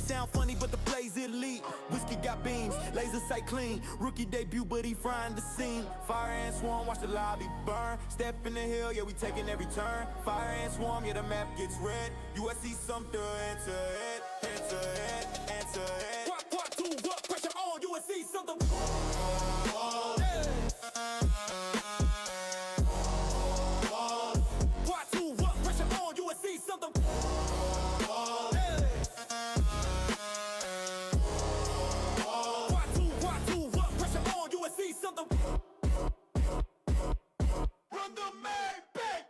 sound funny, but the play's elite. Whiskey got beams, laser sight clean. Rookie debut, but he frying the scene. Fire and swarm, watch the lobby burn. Step in the hill, yeah, we taking every turn. Fire and swarm, yeah, the map gets red. USC Sumter, enter it, enter it, enter it. Part two, what pressure on USC Sumter? Part two, what pressure on USC Sumter? Run the man back.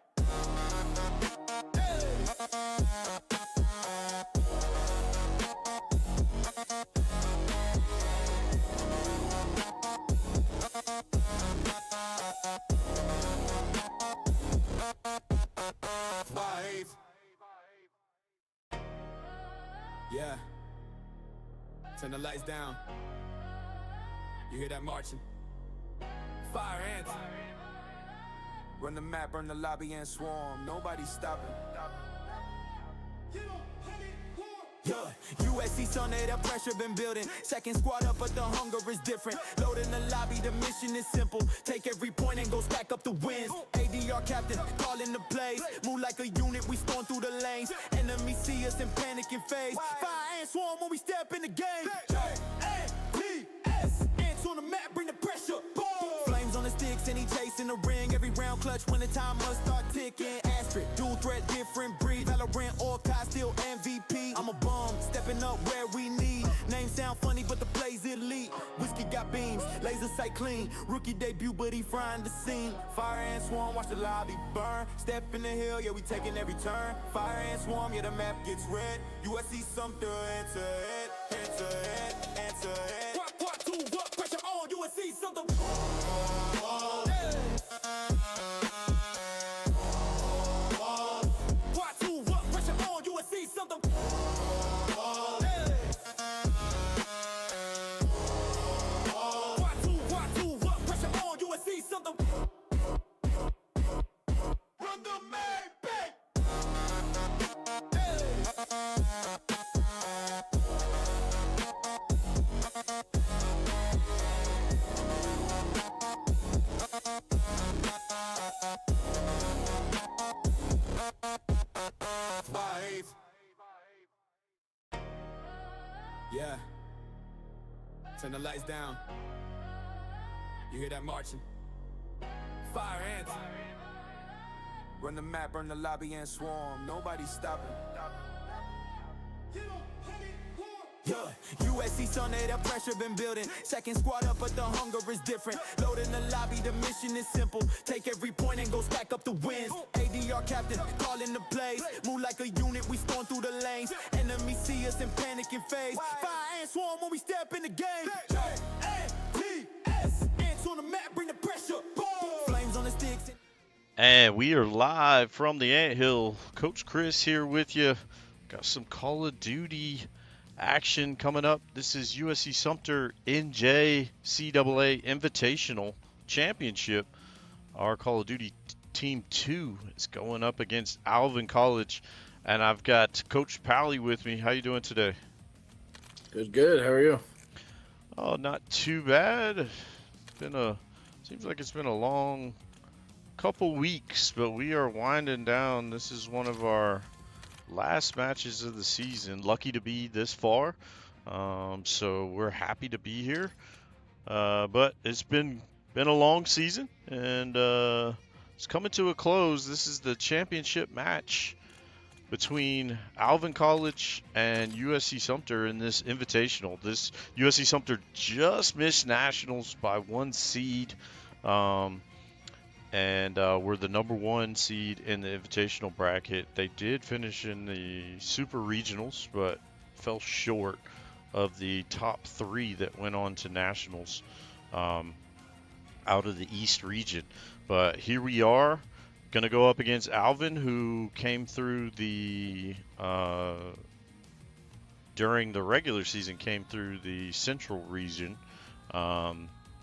Yeah. Turn the lights down. You hear that marching? Fire ants. Run the map, burn the lobby and swarm. Nobody's stopping. Yeah, USC Sunday, the pressure been building. Second squad up, but the hunger is different. Loading the lobby, the mission is simple. Take every point and go stack up the wins. ADR captain, calling the plays. Move like a unit, we storm through the lanes. Enemy see us in panic and phase. Fire and swarm when we step in the game. J-A-P-S, ants on the map, bring the pressure. Boom. Flames on the sticks and he chasing the ring. Every round clutch when the time must start ticking. Asterisk, dual threat, different breed. Valorant or CoD, still MVP. I'm a bum, stepping up where we need. Name sound funny, but the play's elite. Whiskey got beams, laser sight clean. Rookie debut, but he frying the scene. Fire and swarm, watch the lobby burn. Step in the hill, yeah, we taking every turn. Fire and swarm, yeah, the map gets red. USC Sumter, enter it, enter it, enter it. Part two, what pressure on USC Sumter? Part two, what pressure on USC Sumter? Part two, what pressure on USC Sumter? Run the man back. Yeah. Turn the lights down. You hear that marching? Fire ants. Run the map, burn the lobby and swarm. Nobody's stopping. Yeah, USC Sunday, the pressure been building. Second squad up, but the hunger is different. Loading the lobby, the mission is simple. Take every point and go stack up the wins. ADR captain, calling the plays. Move like a unit, we storm through the lanes. Enemy see us in panic and phase. Fire and swarm when we step in the game. J-A-P-S, ants on the map, bring the pressure. Boom. Flames on the sticks. And we are live from the Anthill. Coach Chris here with you. Got some Call of Duty action coming up. This is USC Sumter NJCAAE Invitational Championship. Our Call of Duty Team 2 is going up against Alvin College. And I've got Coach Pally with me. How you doing today? Good. How are you? Oh, not too bad. Seems like it's been a long couple weeks, but we are winding down. This is one of our last matches of the season. Lucky to be this far, so we're happy to be here. But it's been a long season, and it's coming to a close. This is the championship match between Alvin College and USC Sumter in this invitational. This USC Sumter just missed nationals by 1 seed. And we're the number 1 seed in the invitational bracket. They did finish in the super regionals, but fell short of the top 3 that went on to nationals out of the East region. But here we are, going to go up against Alvin, who came through the during the regular season, came through the Central region.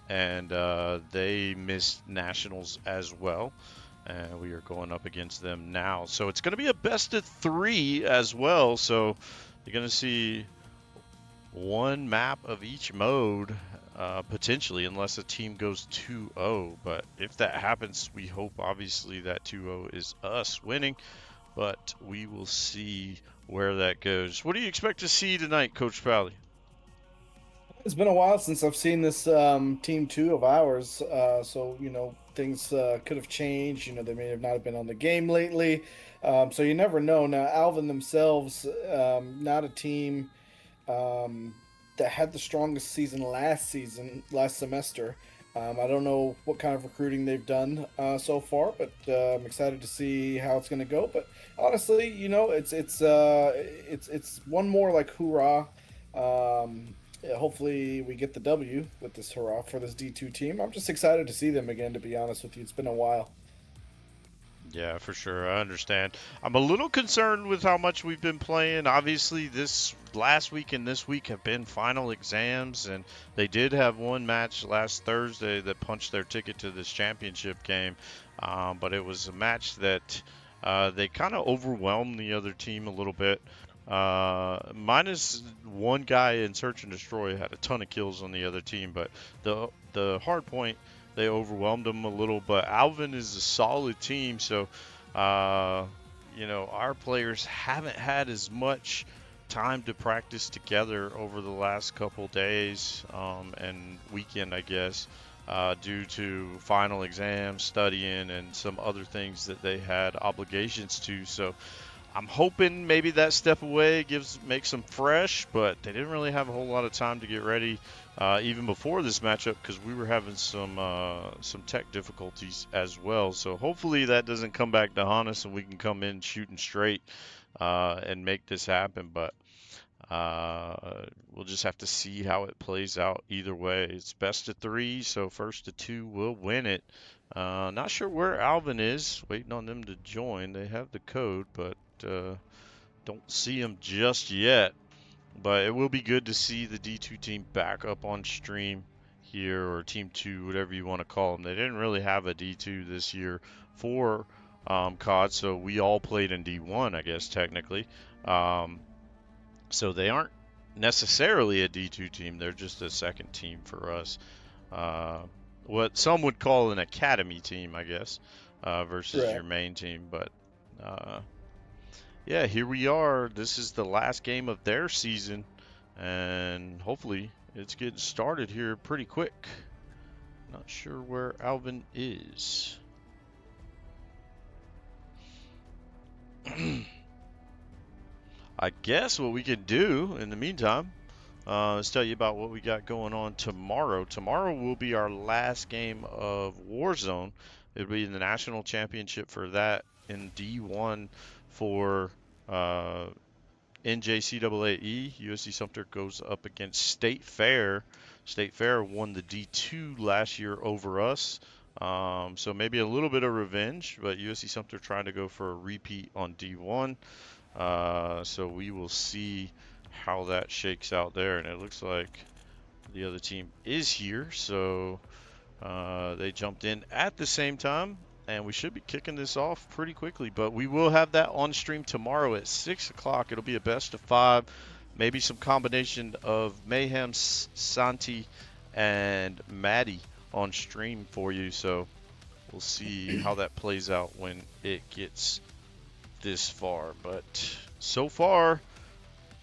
And they missed nationals as well, and we are going up against them now. So it's going to be a best of 3 as well, so you're going to see one map of each mode, potentially, unless a team goes 2-0. But if that happens, we hope obviously that 2-0 is us winning. But we will see where that goes. What do you expect to see tonight, Coach Pally? It's been a while since I've seen this team two of ours, so things could have changed. They may have not have been on the game lately, so you never know. Now, Alvin themselves, not a team that had the strongest season last semester. I don't know what kind of recruiting they've done so far, but I'm excited to see how it's going to go. But honestly, it's one more like hoorah. Yeah, hopefully we get the W with this hurrah for this D2 team. I'm just excited to see them again, to be honest with you. It's been a while. Yeah, for sure. I understand. I'm a little concerned with how much we've been playing. Obviously, this last week and this week have been final exams, and they did have one match last Thursday that punched their ticket to this championship game. But it was a match that they kind of overwhelmed the other team a little bit. Minus one guy in Search and Destroy had a ton of kills on the other team, but the hard point, they overwhelmed them a little. But Alvin is a solid team, so our players haven't had as much time to practice together over the last couple days and weekend, I guess, due to final exams, studying, and some other things that they had obligations to. So I'm hoping maybe that step away makes them fresh, but they didn't really have a whole lot of time to get ready even before this matchup because we were having some tech difficulties as well. So hopefully that doesn't come back to haunt us and we can come in shooting straight and make this happen. But we'll just have to see how it plays out either way. It's best of 3, so first to 2 will win it. Not sure where Alvin is. Waiting on them to join. They have the code, but don't see him just yet. But it will be good to see the D2 team back up on stream here, or Team 2, whatever you want to call them. They didn't really have a D2 this year for CoD, so we all played in D1, I guess, technically. So they aren't necessarily a D2 team. They're just a second team for us. What some would call an academy team, I guess, versus your main team. But yeah, here we are. This is the last game of their season, and hopefully it's getting started here pretty quick. Not sure where Alvin is. I guess what we can do in the meantime is tell you about what we got going on tomorrow. Tomorrow will be our last game of Warzone. It'll be the national championship for that in D1 for NJCAAE. USC Sumter goes up against State Fair. State Fair won the D2 last year over us. So maybe a little bit of revenge, but USC Sumter trying to go for a repeat on D1. So we will see how that shakes out there, and it looks like the other team is here, so they jumped in at the same time, and we should be kicking this off pretty quickly. But we will have that on stream tomorrow at 6 o'clock. It'll be a best of 5, maybe some combination of Mayhem, Santi, and Maddie on stream for you, so we'll see how that plays out when it gets this far. But so far,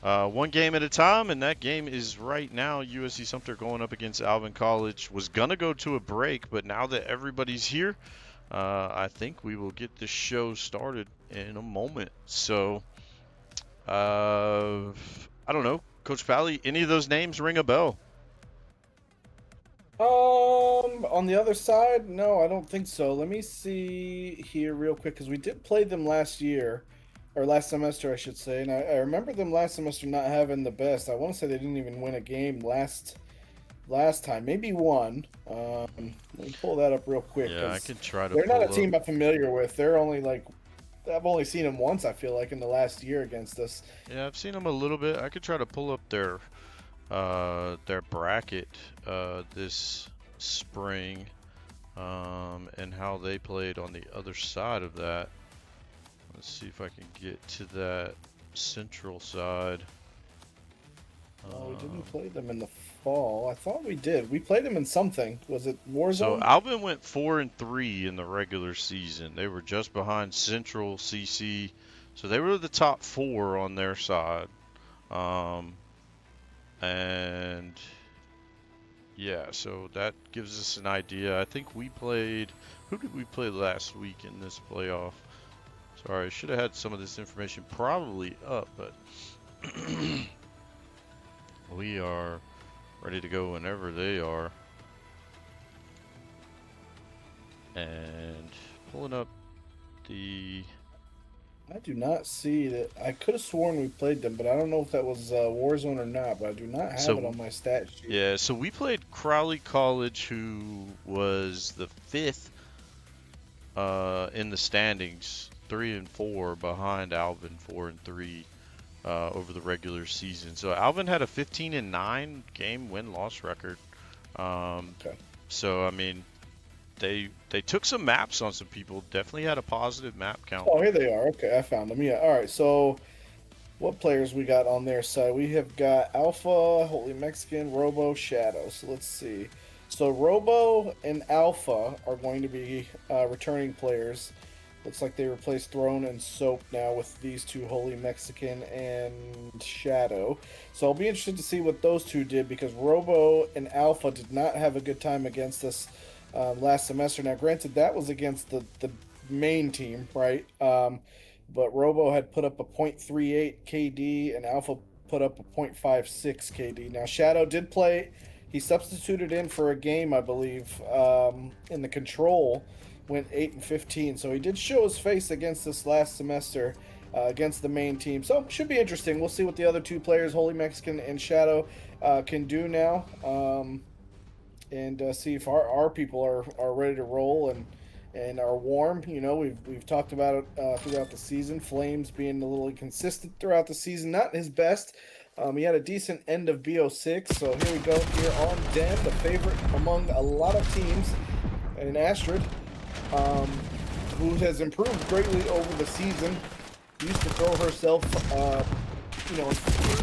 one game at a time, and that game is right now USC Sumter going up against Alvin College. Was gonna go to a break, but now that everybody's here, I think we will get this show started in a moment. So I don't know, Coach Pally, any of those names ring a bell? On the other side, no, I don't think so. Let me see here real quick, because we did play them last year, or last semester, I should say. And I remember them last semester not having the best. I want to say they didn't even win a game last time, maybe one. Let me pull that up real quick. Yeah, I can try to. They're not a team I'm familiar with. They're only like, I've only seen them once, I feel like, in the last year against us. Yeah, I've seen them a little bit. I could try to pull up their bracket this spring and how they played on the other side of that. Let's see if I can get to that central side. We didn't play them in the fall. I thought we did. We played them in something. Was it Warzone? So Alvin went 4-3 in the regular season. They were just behind Central, CC. So they were the top 4 on their side. And yeah, so that gives us an idea. I think we played. Who did we play last week in this playoff? Sorry, I should have had some of this information probably up, but we are ready to go whenever they are. And pulling up the. I do not see that. I could have sworn we played them, but I don't know if that was Warzone or not. But I do not have it on my stat sheet. Yeah, so we played Crowley College, who was the 5th in the standings, 3-4 behind Alvin, 4-3 over the regular season. So Alvin had a 15-9 game win-loss record. Okay. So I mean, they took some maps on some people. Definitely had a positive map count. Oh, here they are. Okay, I found them. Yeah. All right. So, what players we got on their side? We have got Alpha, Holy Mexican, Robo, Shadow. So let's see. So Robo and Alpha are going to be returning players. Looks like they replaced Throne and Soap now with these two, Holy Mexican and Shadow. So I'll be interested to see what those two did, because Robo and Alpha did not have a good time against us last semester. Now, granted, that was against the main team, right? But Robo had put up a .38 KD and Alpha put up a .56 KD. Now, Shadow did play. He substituted in for a game, I believe, in the control, went 8-15. So he did show his face against this last semester against the main team. So should be interesting. We'll see what the other two players, Holy Mexican and Shadow, can do now. And see if our people are ready to roll and are warm. You know, we've talked about it throughout the season. Flames being a little inconsistent throughout the season, not his best. He had a decent end of BO6, so here we go here on Den, the favorite among a lot of teams, and Astrid, who has improved greatly over the season. Used to throw herself,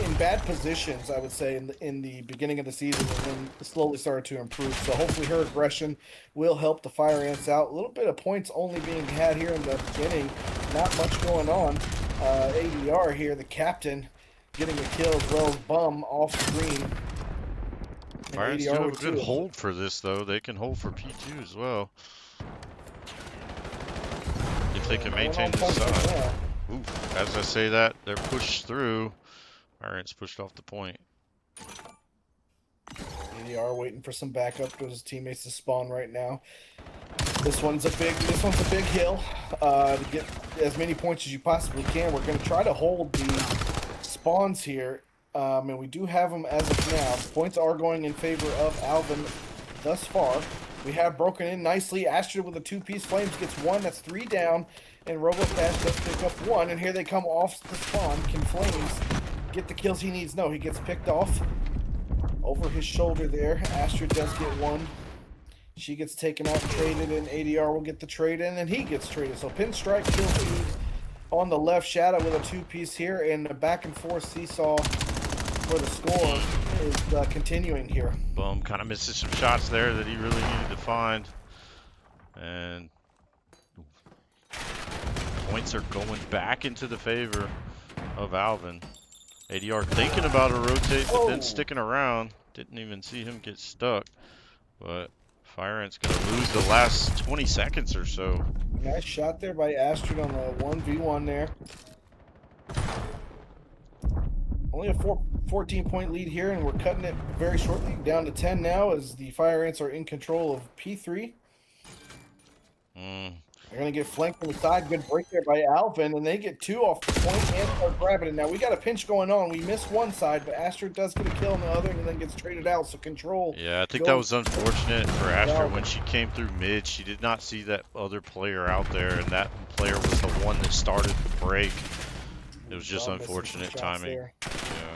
in bad positions, I would say, in the beginning of the season, and then slowly started to improve. So hopefully her aggression will help the Fire Ants out. A little bit of points only being had here in the beginning. Not much going on. ADR here, the captain, getting a kill as well as Bum off screen. Fire Ants do have a good hold for this, though. They can hold for P2 as well, if they can maintain this side. Ooh, as I say that, they're pushed through. Fire Ants pushed off the point. ADR waiting for some backup to his teammates to spawn right now. This one's a big hill to get as many points as you possibly can. We're going to try to hold the spawns here, and we do have them as of now. The points are going in favor of Alvin thus far. We have broken in nicely. Astrid with a 2-piece. Flames gets 1. That's 3 down. And RoboCash does pick up 1. And here they come off the spawn. Can Flames get the kills he needs? No, he gets picked off over his shoulder there. Astrid does get 1. She gets taken out and traded, and ADR will get the trade in, and he gets traded. So Pinstripe kill feed on the left. Shadow with a 2-piece here, and the back and forth seesaw for the score is continuing here. Boom, kind of misses some shots there that he really needed to find. And points are going back into the favor of Alvin. ADR thinking about a rotate, but then sticking around. Didn't even see him get stuck. But Fire Ant's going to lose the last 20 seconds or so. Nice shot there by Astrid on the 1v1 there. Only a 14-point lead here, and we're cutting it very shortly down to 10 now as the Fire Ants are in control of P3. They're going to get flanked from the side. Good break there by Alvin, and they get 2 off the point and start grabbing it. Now, we got a pinch going on. We missed one side, but Astrid does get a kill on the other and then gets traded out, so control. Yeah, I think that was unfortunate for Astrid. When she came through mid, she did not see that other player out there, and that player was the one that started the break. It was just unfortunate timing. Yeah.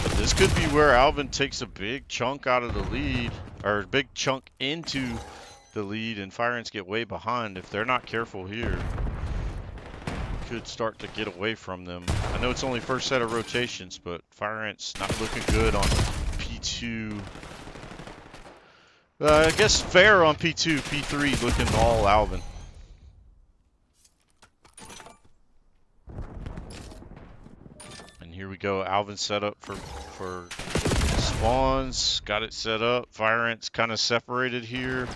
But this could be where Alvin takes a big chunk out of the lead, or a big chunk into the lead, and Fire Ants get way behind if they're not careful here. could start to get away from them. I know it's only first set of rotations, but Fire Ants not looking good on P2. I guess fair on P2, P3 looking all Alvin. And here we go, Alvin set up for spawns, got it set up. Fire Ants kind of separated here,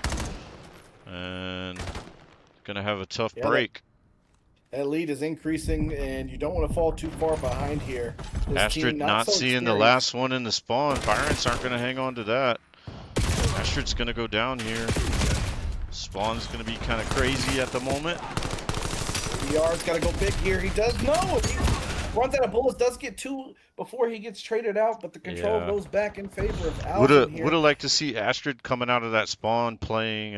and gonna have a tough break. That lead is increasing, and you don't want to fall too far behind here. Astrid not seeing the last one in the spawn. Fire Ants aren't going to hang on to that. Astrid's going to go down here. Spawn's going to be kind of crazy at the moment. ER's got to go big here. He does no. He runs out of bullets. Does get 2 before he gets traded out, but the control goes back in favor of Alvin here. Would have liked to see Astrid coming out of that spawn playing.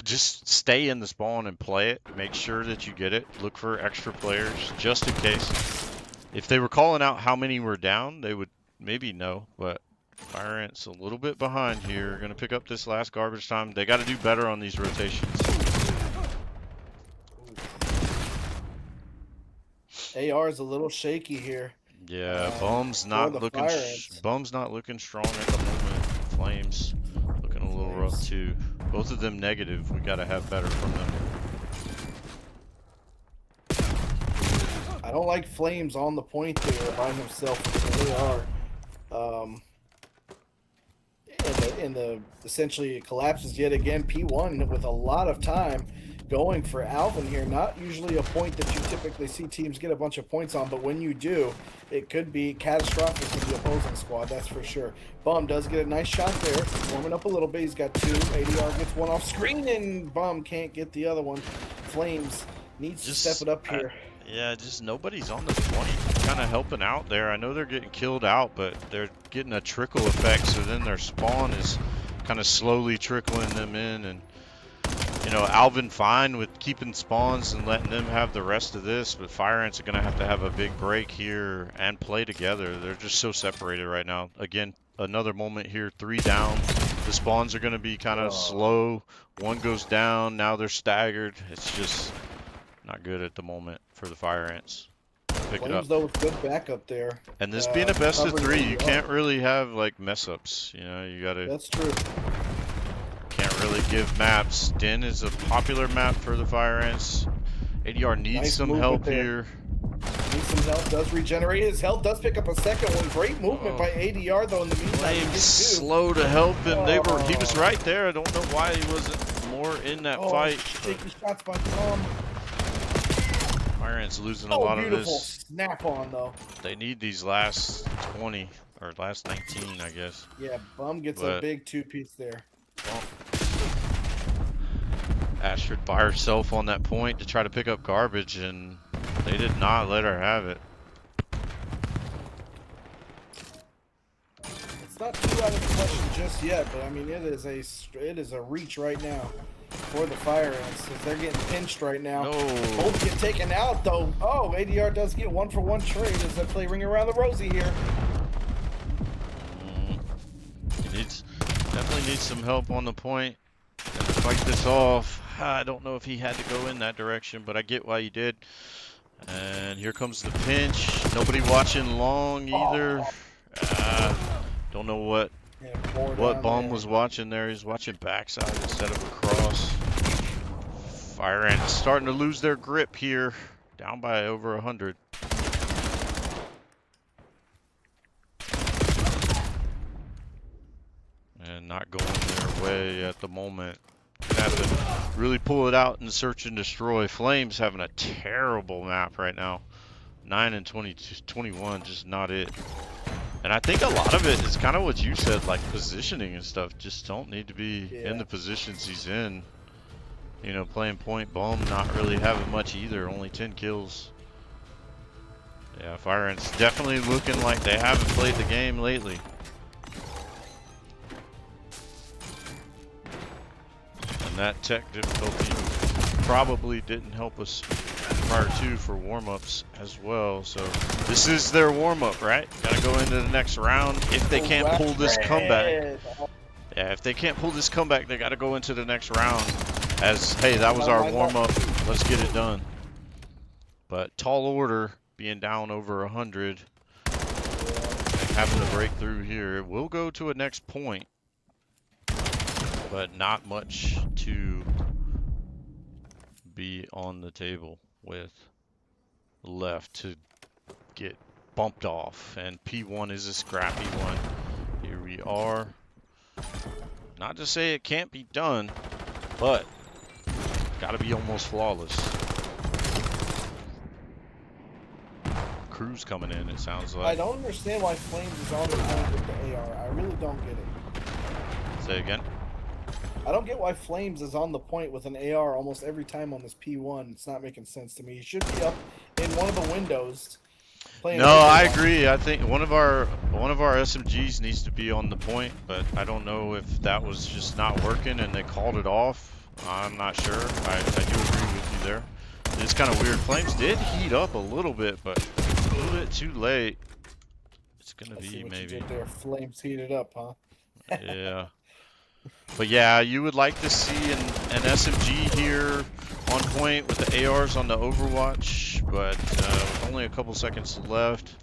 Just stay in the spawn and play it. Make sure that you get it. Look for extra players just in case. If they were calling out how many were down, they would maybe know. But Fire Ants a little bit behind here. Going to pick up this last garbage time. They got to do better on these rotations. AR is a little shaky here. Yeah, Bum's not looking strong at the moment. Flames looking a little rough too. Both of them negative. We got to have better from them. I don't like Flames on the point there by himself. They are. And the essentially it collapses yet again. P1 with a lot of time going for Alvin here. Not usually a point that you typically see teams get a bunch of points on, but when you do, it could be catastrophic for the opposing squad, that's for sure. Bum does get a nice shot there. Warming up a little bit. He's got 2. ADR gets 1 off screen, and Bum can't get the other one. Flames needs to step it up here. Yeah, just nobody's on the point kind of helping out there. I know they're getting killed out, but they're getting a trickle effect, so then their spawn is kind of slowly trickling them in. And you know, Alvin fine with keeping spawns and letting them have the rest of this, but Fire Ants are going to have a big break here and play together. They're just so separated right now. Again, another moment here, 3 down. The spawns are going to be kind of slow. 1 goes down, now they're staggered. It's just not good at the moment for the Fire Ants. Pick it up. Though with good backup there. And this being a best of 3, you can't really have like mess ups. You know, you got to. That's true. Can't really give maps. Den is a popular map for the Fire Ants. ADR needs some help here. Needs some help. Does regenerate. His health does pick up a second one. Great movement by ADR though in the meantime. Flames slow to help him. He was right there. I don't know why he wasn't more in that fight. Shaky shots by Tom. Fire Ants losing a lot of this. Snap on though. They need these last 20 or last 19, I guess. Yeah, Bum gets a big 2-piece there. Astrid by herself on that point to try to pick up garbage, and they did not let her have it. It's not too out of the question just yet, but I mean it is a reach right now for the Fire Ants because they're getting pinched right now. Both get taken out though. Oh, ADR does get 1-for-1 trade as they play Ring Around the Rosie here. He definitely needs some help on the point to fight this off. I don't know if he had to go in that direction, but I get why he did. And here comes the pinch. Nobody watching long either. Don't know what Bum was watching there. He's watching backside instead of across. Fire Ants starting to lose their grip here. Down by over 100. And not going their way at the moment. Have to really pull it out and search and destroy. Flames having a terrible map right now. 9 and 21, just not it. And I think a lot of it is kind of what you said, like positioning and stuff. Just don't need to be in the positions he's in. You know, playing point. Bum not really having much either. Only 10 kills. Yeah, Fire Ants definitely looking like they haven't played the game lately. And that tech difficulty probably didn't help us prior to for warm-ups as well. So this is their warm-up, right? Gotta go into the next round if they can't pull this comeback. Yeah, if they can't pull this comeback, they gotta go into the next round as, hey, that was our warm-up. Let's get it done. But tall order being down over 100 and having to break through here. We'll go to a next point, but not much to be on the table with left to get bumped off. And P1 is a scrappy one. Here we are. Not to say it can't be done, but gotta be almost flawless. Crew's coming in, it sounds like. I don't understand why Flames is on the point with the AR. I really don't get it. Say again? I don't get why Flames is on the point with an AR almost every time on this P1. It's not making sense to me. He should be up in one of the windows. Playing No, I agree. I think one of our SMGs needs to be on the point, but I don't know if that was just not working and they called it off. I'm not sure. I do agree with you there. It's kind of weird. Flames did heat up a little bit, but a little bit too late. It's gonna be maybe. Their Flames heated up, huh? Yeah. But yeah, you would like to see an SMG here on point with the ARs on the Overwatch, but with only a couple seconds left,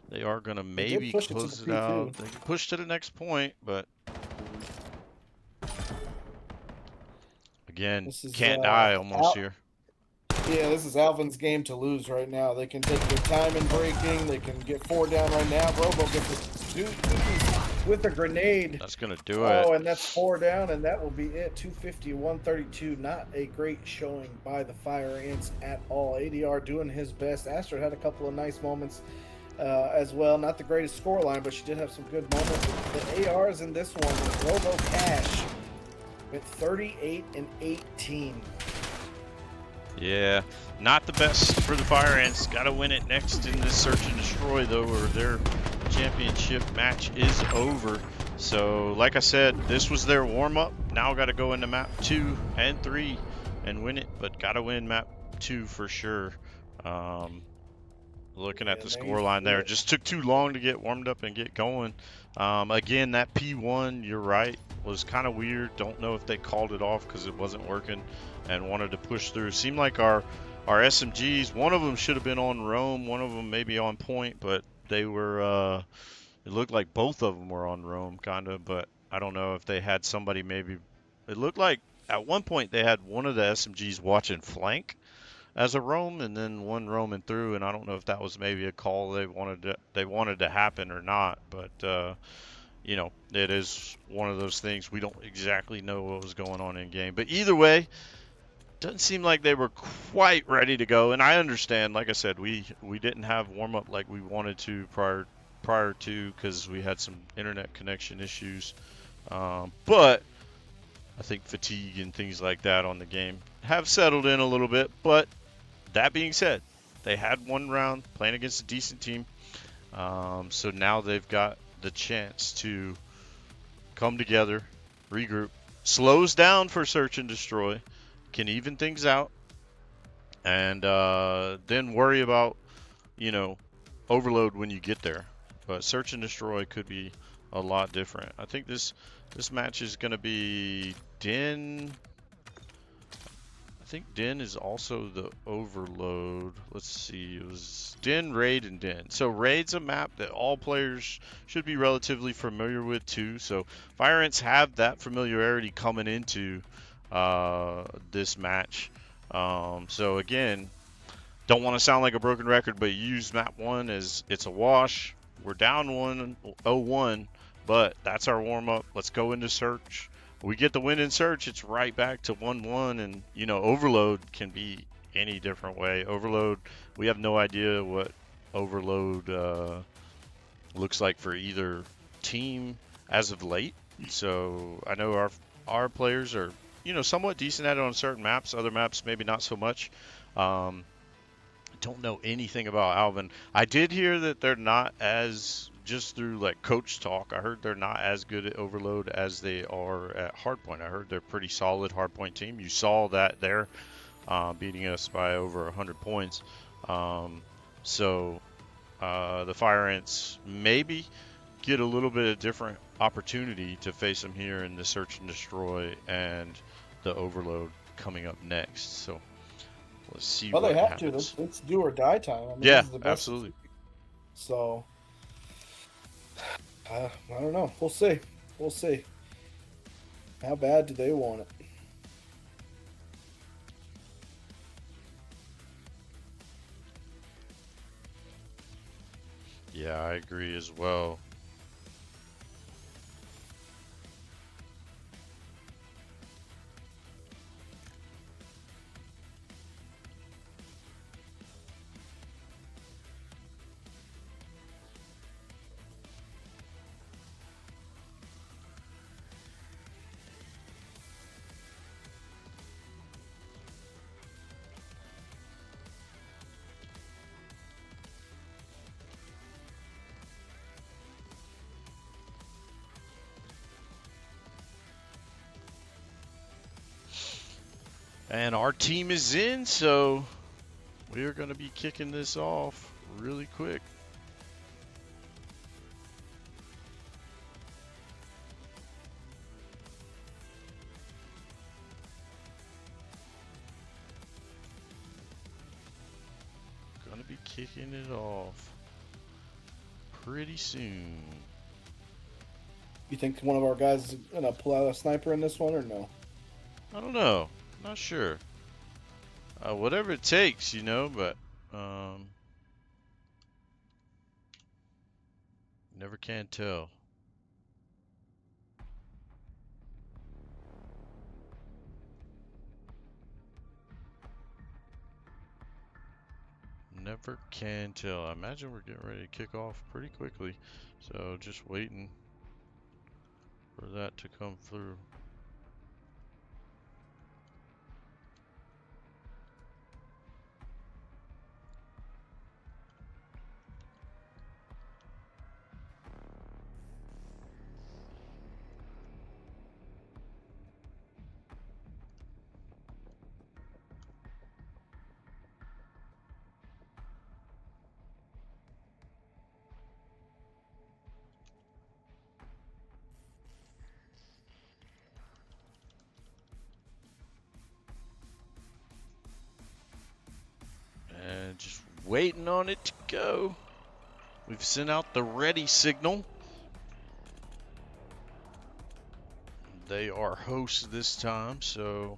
they are going to maybe close it out. They can push to the next point, but again, can't die almost here. Yeah, this is Alvin's game to lose right now. They can take their time in breaking. They can get 4 down right now. Robo gets a 2 with a grenade. That's going to do it. Oh, and that's 4 down, and that will be it. 250, 132. Not a great showing by the Fire Ants at all. ADR doing his best. Astrid had a couple of nice moments as well. Not the greatest scoreline, but she did have some good moments. The ARs in this one, Robo Cash went 38 and 18. Yeah, not the best for the Fire Ants. Got to win it next in this Search and Destroy, though, or their championship match is over. So, like I said, this was their warm-up. Now got to go into map 2 and 3 and win it, but got to win map 2 for sure. Looking at the scoreline there, just took too long to get warmed up and get going. Again, that P1, you're right, was kind of weird. Don't know if they called it off because it wasn't working and wanted to push through. Seemed like our SMGs, one of them should have been on Rome, one of them maybe on point, but they were, it looked like both of them were on Rome, kind of, but I don't know if they had somebody maybe, it looked like at one point they had one of the SMGs watching flank as a roam and then one roaming through, and I don't know if that was maybe a call they wanted to happen or not, but you know, it is one of those things. We don't exactly know what was going on in game, but either way, doesn't seem like they were quite ready to go. And I understand, like I said, we didn't have warm up like we wanted to prior to, because we had some internet connection issues, but I think fatigue and things like that on the game have settled in a little bit. But that being said, they had one round playing against a decent team, so now they've got the chance to come together, regroup, slows down for Search and Destroy, can even things out, and then worry about, you know, overload when you get there. But Search and Destroy could be a lot different. I think this match is going to be Den. I think Den is also the overload. Let's see, it was Den, Raid, and Den. So Raid's a map that all players should be relatively familiar with too. So Fire Ants have that familiarity coming into this match. So again, don't want to sound like a broken record, but use map 1 as it's a wash. We're down 1-0-1, but that's our warm-up. Let's go into Search. We get the win in Search, it's right back to 1-1, and you know, overload can be any different way. Overload, we have no idea what overload looks like for either team as of late. So I know our players are, you know, somewhat decent at it on certain maps. Other maps maybe not so much. Don't know anything about Alvin. I did hear that they're not as, just through like coach talk, I heard they're not as good at overload as they are at hardpoint. I heard they're a pretty solid hardpoint team. You saw that there, beating us by over 100 points. So the Fire Ants maybe get a little bit of different opportunity to face them here in the Search and Destroy and the overload coming up next. So Let's see Well, what they have happens. to. It's do or die time. I mean, Yeah, this is the best. absolutely. So, I don't know. We'll see. We'll see. How bad do they want it? Yeah, I agree as well. And our team is in, so we are going to be kicking this off really quick. Going to be kicking it off pretty soon. You think one of our guys is gonna pull out a sniper in this one or no? I don't know. Not sure. Whatever it takes, you know, but never can tell. Never can tell. I imagine we're getting ready to kick off pretty quickly, so just waiting for that to come through. And just waiting on it to go. We've sent out the ready signal. They are hosts this time, so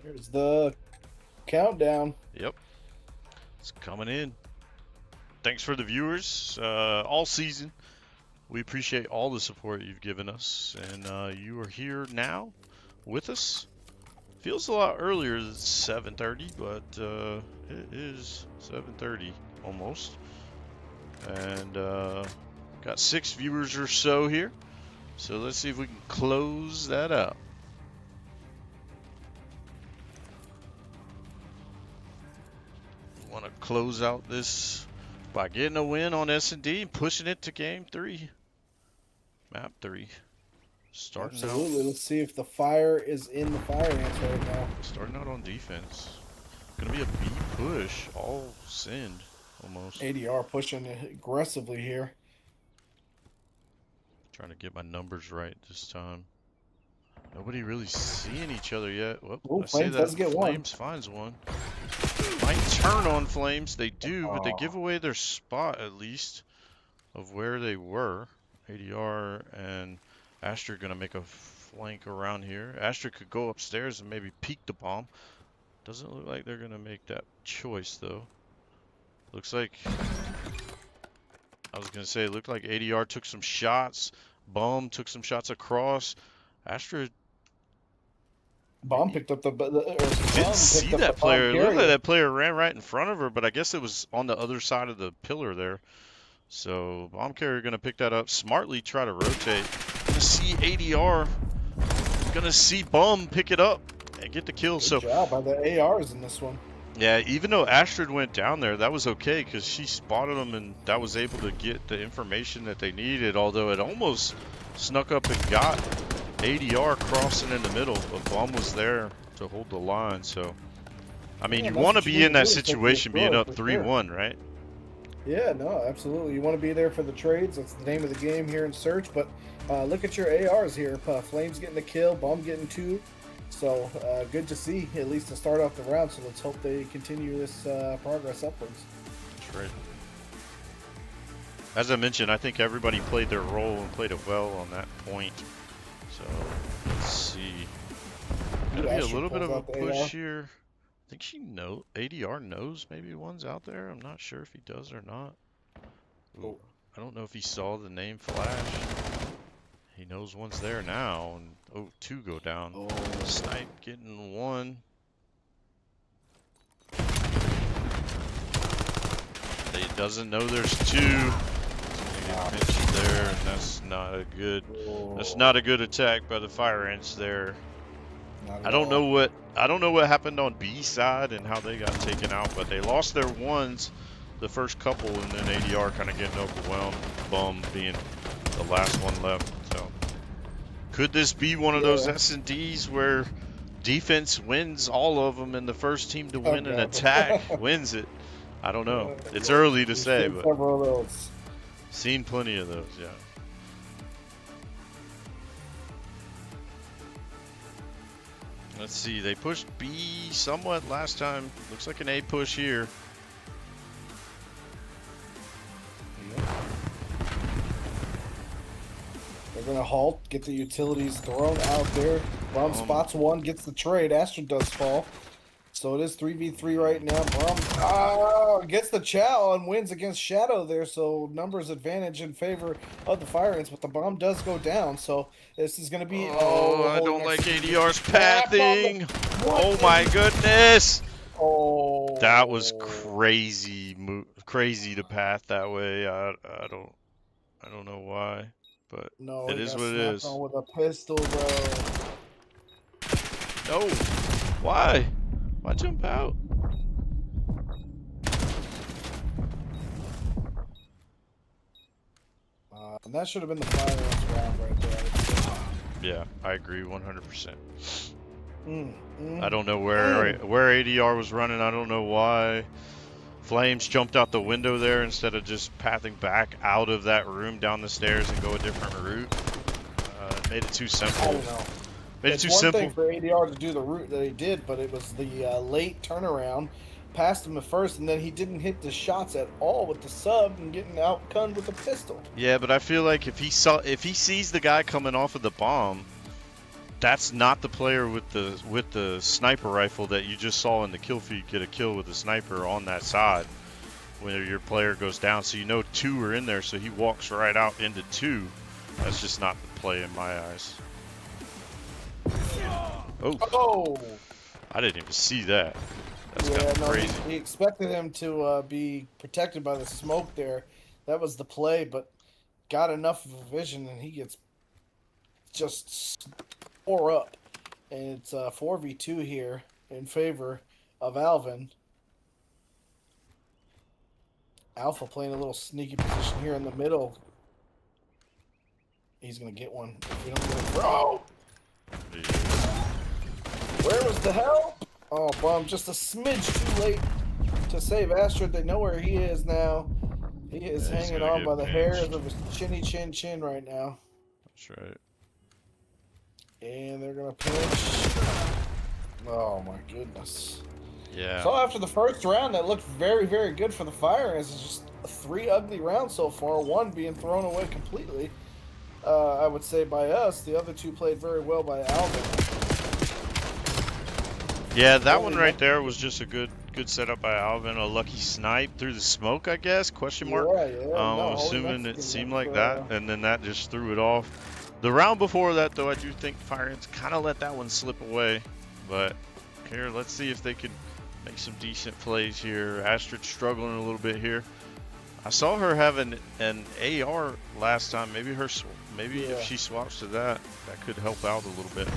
Here's the countdown. yep, it's coming in. Thanks for the viewers all season. We appreciate all the support you've given us, and you are here now with us. Feels a lot earlier than 7:30, but it is 7:30 almost. And got 6 viewers or so here. So let's see if we can close that out. Want to close out this by getting a win on S&D and pushing it to game 3. Map 3. Starting Absolutely. Let's see if the fire is in the fire ants right now. Starting out on defense. Gonna be a B push, all send almost. ADR pushing aggressively here. Trying to get my numbers right this time. Nobody really seeing each other yet. Whoop, Ooh, I say Flames that does get one. Flames finds one. Might turn on Flames. They do, but they give away their spot at least of where they were. ADR and Astra gonna make a flank around here. Astra could go upstairs and maybe peek the bomb. Doesn't look like they're gonna make that choice though. Looks like, I was gonna say, it looked like ADR took some shots. Bum took some shots across. Astra Bomb picked up the. didn't see that player. It looked like that player ran right in front of her, but I guess it was on the other side of the pillar there. So bomb carrier gonna pick that up smartly. Try to rotate. Gonna see ADR. Gonna see Bum pick it up and get the kill. Good So job by the ARs in this one. Yeah, even though Astrid went down there, that was okay because she spotted them and that was able to get the information that they needed. Although it almost snuck up and got ADR crossing in the middle, but Bomb was there to hold the line. So, I mean, Yeah, you that's want to what you be need in to that do is take the situation being throw, up for sure. 3-1, right? Yeah, no, absolutely. You want to be there for the trades. That's the name of the game here in Search. But look at your ARs here. Flames getting a kill, Bomb getting 2. So good to see, at least to start off the round. So let's hope they continue this progress upwards. That's right. As I mentioned, I think everybody played their role and played it well on that point. So let's see. Gonna be a little bit of a push here. I think ADR knows maybe one's out there. I'm not sure if he does or not. Ooh, I don't know if he saw the name flash. He knows one's there now, and oh, 2 go down. Oh. Snipe getting 1. He doesn't know there's 2. Get mentioned there, and that's not a good. That's not a good attack by the fire ants there. I don't know what happened on B side and how they got taken out, but they lost their ones the first couple, and then ADR kind of getting overwhelmed. Bum being the last one left. So could this be one of those S&Ds where defense wins all of them, and the first team to win an attack wins it? I don't know. It's early to say, but several of those. Seen plenty of those, yeah. Let's see, they pushed B somewhat last time. Looks like an A push here. They're going to halt, get the utilities thrown out there. Bomb spots 1, gets the trade. Astrid does fall. So it is 3v3 right now. Bomb gets the chow and wins against Shadow there. So numbers advantage in favor of the Fire Ants, but the bomb does go down. So this is going to be. I don't like ADR's pathing. Oh my goodness. Oh, that was crazy. Crazy to path that way. I don't know why, but no, it is what it is. On with a pistol, bro. No. Why? Why jump out? And that should have been the Fire Ants round right there. Yeah, I agree 100%. I don't know where ADR was running. I don't know why. Flames jumped out the window there instead of just pathing back out of that room down the stairs and go a different route. Made it too simple. I don't know. Made it's it too one simple. thing for ADR to do the route that he did, but it was the late turnaround. Passed him at first, and then he didn't hit the shots at all with the sub and getting outgunned with a pistol. Yeah, but I feel like if he sees the guy coming off of the bomb, that's not the player with the sniper rifle that you just saw in the kill feed get a kill with the sniper on that side when your player goes down. So you know 2 are in there, so he walks right out into 2. That's just not the play in my eyes. Oh! I didn't even see that. That's kind of crazy. He expected him to be protected by the smoke there. That was the play, but got enough of a vision, and he gets just 4 up. And it's 4v2 here in favor of Alvin. Alpha playing a little sneaky position here in the middle. He's going to get one. If we don't get a throw. Where was the help? Oh, Bum, just a smidge too late to save Astrid. They know where he is now. He is hanging on by the hairs of his chinny chin right now. That's right. And they're going to pinch. Oh, my goodness. Yeah. So after the first round, that looked very, very good for the Fire Ants. It's just 3 ugly rounds so far, 1 being thrown away completely. I would say by us. The other 2 played very well by Alvin. Yeah, that one right there was just a good setup by Alvin. A lucky snipe through the smoke, I guess? Question mark. Yeah. I'm assuming it seemed like that, and then that just threw it off. The round before that, though, I do think Fire Ants kind of let that one slip away. But here, let's see if they can make some decent plays here. Astrid struggling a little bit here. I saw her have an AR last time. Maybe if she swaps to that could help out a little bit.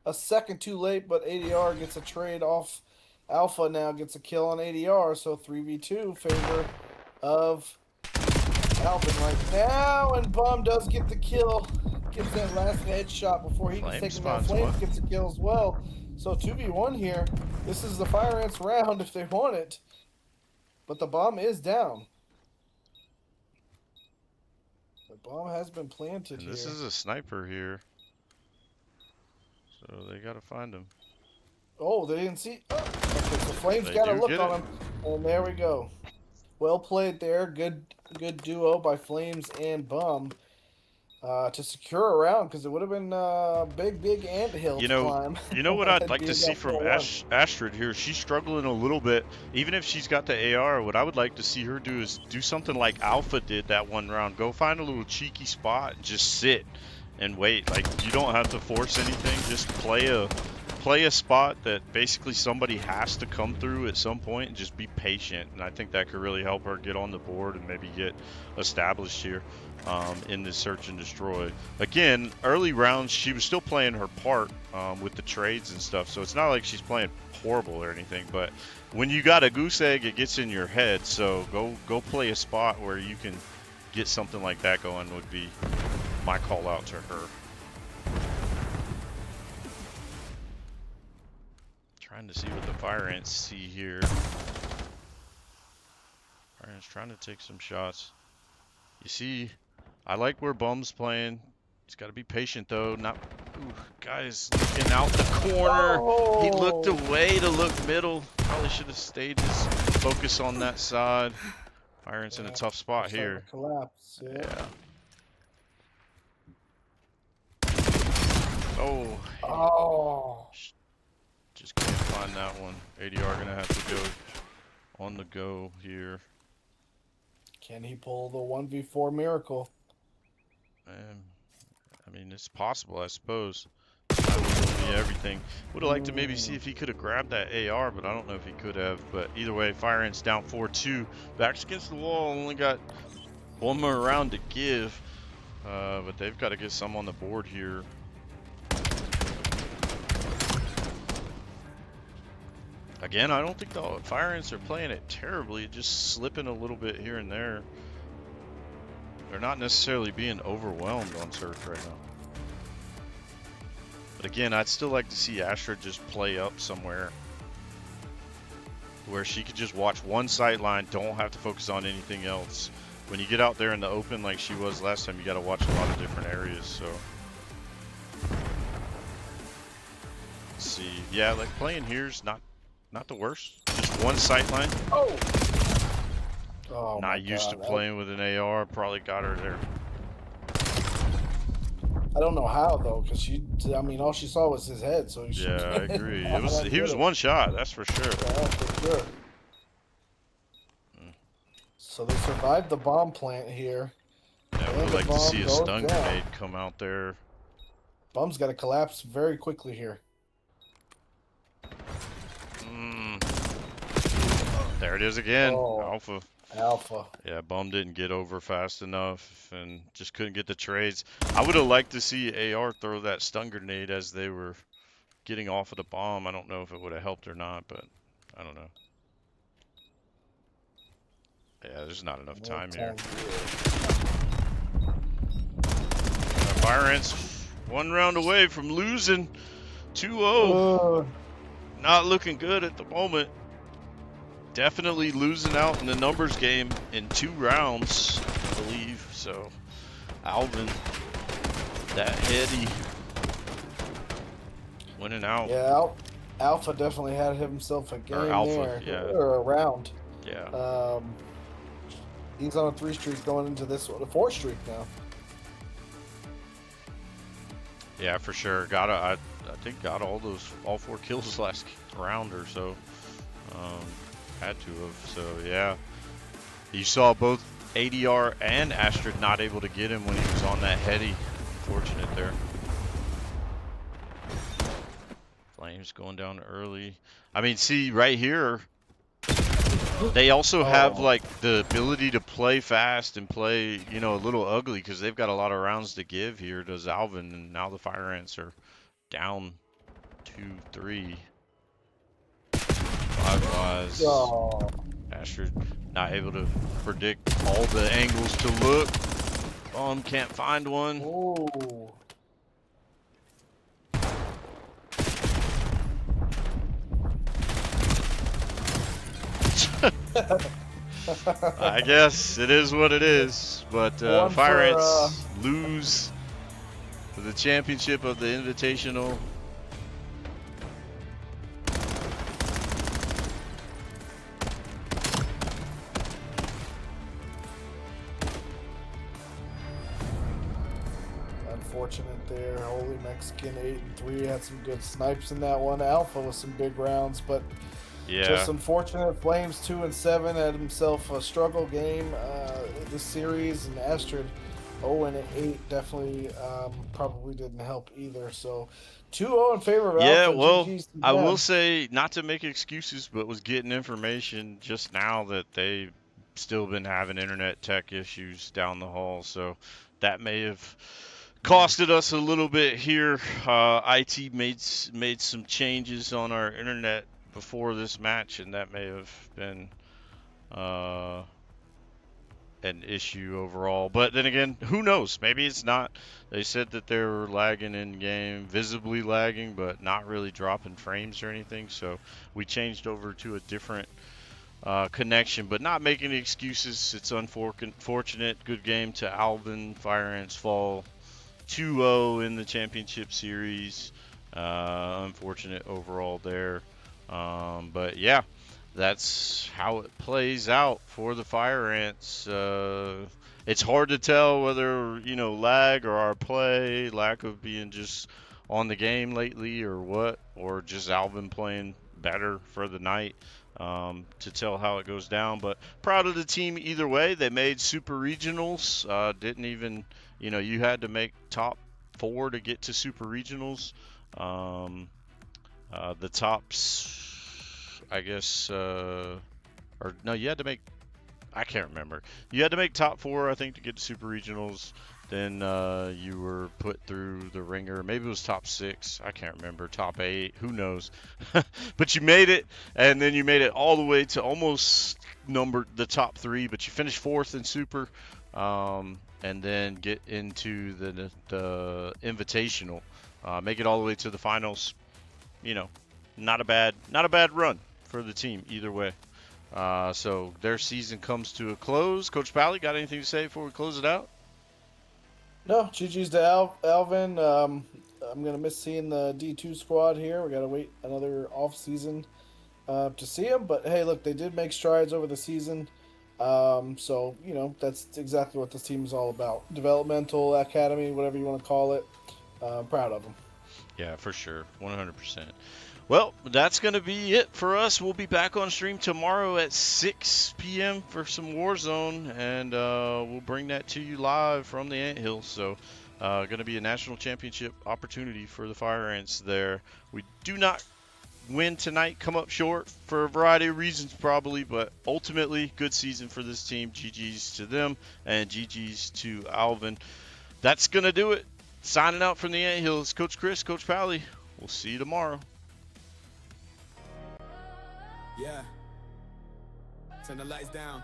a second too late, but ADR gets a trade off. Alpha now gets a kill on ADR, so 3v2 favor of Alvin right now, and Bum does get the kill. Gets that last headshot before he gets taken down. Flames gets a kill as well. So 2v1 here. This is the Fire Ants round if they want it. But the bomb is down. The bomb has been planted here. This is a sniper here. So they gotta find him. Oh, they didn't see. Oh, okay, so Flames They got a do look get on it. him. And there we go. Well played there. Good duo by Flames and Bum. To secure a round, because it would have been big anthill to climb. You know what I'd like Being to see up from 4-1. Astrid here? She's struggling a little bit. Even if she's got the AR, what I would like to see her do is do something like Alpha did that one round. Go find a little cheeky spot and just sit and wait. Like, you don't have to force anything. Just play a spot that basically somebody has to come through at some point and just be patient. And I think that could really help her get on the board and maybe get established here. In this search and destroy. Again, early rounds, she was still playing her part with the trades and stuff, so it's not like she's playing horrible or anything, but when you got a goose egg, it gets in your head, so go play a spot where you can get something like that going would be my call out to her. Trying to see what the Fire Ants see here. Fire Ants trying to take some shots. You see, I like where Bum's playing. He's got to be patient though. Not, ooh, guys looking out the corner. Oh. He looked away to look middle. Probably should have stayed his focus on that side. Fire Ants in a tough spot here. Collapse. Yeah. Oh. Just can't find that one. ADR gonna have to go on the go here. Can he pull the 1v4 miracle? I mean, it's possible, I suppose. That would be everything. Would have liked to maybe see if he could have grabbed that AR, but I don't know if he could have. But either way, Fire Ants down 4-2. Backs against the wall. Only got one more round to give. But they've got to get some on the board here. Again, I don't think the Fire Ants are playing it terribly. Just slipping a little bit here and there. They're not necessarily being overwhelmed on search right now. But again, I'd still like to see Astrid just play up somewhere where she could just watch one sight line, don't have to focus on anything else. When you get out there in the open like she was last time, you got to watch a lot of different areas. So let's see. Yeah, like playing here's not the worst. Just one sight line. Oh, not used to playing with an AR. Probably got her there. I don't know how though, because I mean, all she saw was his head. So Yeah, I agree. He was one shot, that's for sure. Yeah, for sure. So they survived the bomb plant here. Yeah, we would like to see a stun grenade come out there. Bum's got to collapse very quickly here. There it is again. Oh. Alpha. Yeah, Bum didn't get over fast enough and just couldn't get the trades. I would have liked to see AR throw that stun grenade as they were getting off of the bomb. I don't know if it would have helped or not, but I don't know. Yeah, there's not enough time here. Fire Ants 1 round away from losing 2-0. Not looking good at the moment. Definitely losing out in the numbers game in 2 rounds, I believe. So, Alvin, that heady, winning out. Yeah, Alpha definitely had himself a game there. Yeah. Or a round. Yeah. He's on a 3 streak going into this one, a 4 streak now. Yeah, for sure. I think got all 4 kills last round or so. Had to have. So yeah, you saw both ADR and Astrid not able to get him when he was on that heady. Unfortunate there. Flames going down early. I mean, see right here, they also have like the ability to play fast and play, you know, a little ugly because they've got a lot of rounds to give here. Does Alvin, and now the Fire Ants are down 2, 3. 5 wise. Oh. Astrid not able to predict all the angles to look. Can't find one. Oh. I guess it is what it is. But Fire Ants lose for the championship of the Invitational. Unfortunate there. Holy Mexican 8-3 had some good snipes in that one. Alpha with some big rounds, but Yeah. just unfortunate. Flames 2-7 had himself a struggle game this series, and Astrid 0-8 definitely probably didn't help either. So 2-0 in favor of Yeah, Alpha. well, GG's to I will them. say, not to make excuses, but was getting information just now that they've still been having internet tech issues down the hall, so that may have costed us a little bit here. IT made some changes on our internet before this match, and that may have been an issue overall. But then again, who knows? Maybe it's not. They said that they were lagging in game, visibly lagging, but not really dropping frames or anything. So we changed over to a different connection, but not making excuses. It's unfortunate. Good game to Alvin. Fire Ants fall 2-0 in the championship series. Unfortunate overall there. But yeah, that's how it plays out for the Fire Ants. It's hard to tell whether, lag or our play, lack of being just on the game lately or what, or just Alvin playing better for the night, to tell how it goes down. But proud of the team either way. They made super regionals. Didn't even, you had to make top 4 to get to super regionals. The tops, I guess, or no, you had to make, I can't remember. You had to make top 4, I think, to get to super regionals. Then you were put through the ringer. Maybe it was top 6. I can't remember. Top 8. Who knows? But you made it, and then you made it all the way to almost the top 3. But you finished 4th in super, and then get into the Invitational. Make it all the way to the finals. Not a bad run for the team either way. So their season comes to a close. Coach Pally, got anything to say before we close it out? No, GG's to Alvin. I'm going to miss seeing the D2 squad here. We got to wait another off season to see them. But hey, look, they did make strides over the season. So, that's exactly what this team is all about. Developmental academy, whatever you want to call it. Proud of them. Yeah, for sure. 100%. Well, that's going to be it for us. We'll be back on stream tomorrow at 6 p.m. for some Warzone, and we'll bring that to you live from the Anthill. So, going to be a national championship opportunity for the Fire Ants there. We do not win tonight, come up short for a variety of reasons probably, but ultimately, good season for this team. GG's to them, and GG's to Alvin. That's going to do it. Signing out from the Anthill is Coach Chris, Coach Pally. We'll see you tomorrow. Yeah. Turn the lights down.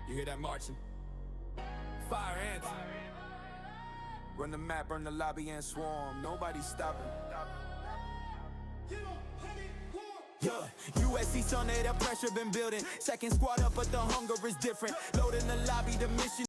You hear that marching? Fire Ants. Run the map, run the lobby and swarm. Nobody's stopping. Yeah, USC Sumter, the pressure been building. Second squad up, but the hunger is different. Loading the lobby, the mission.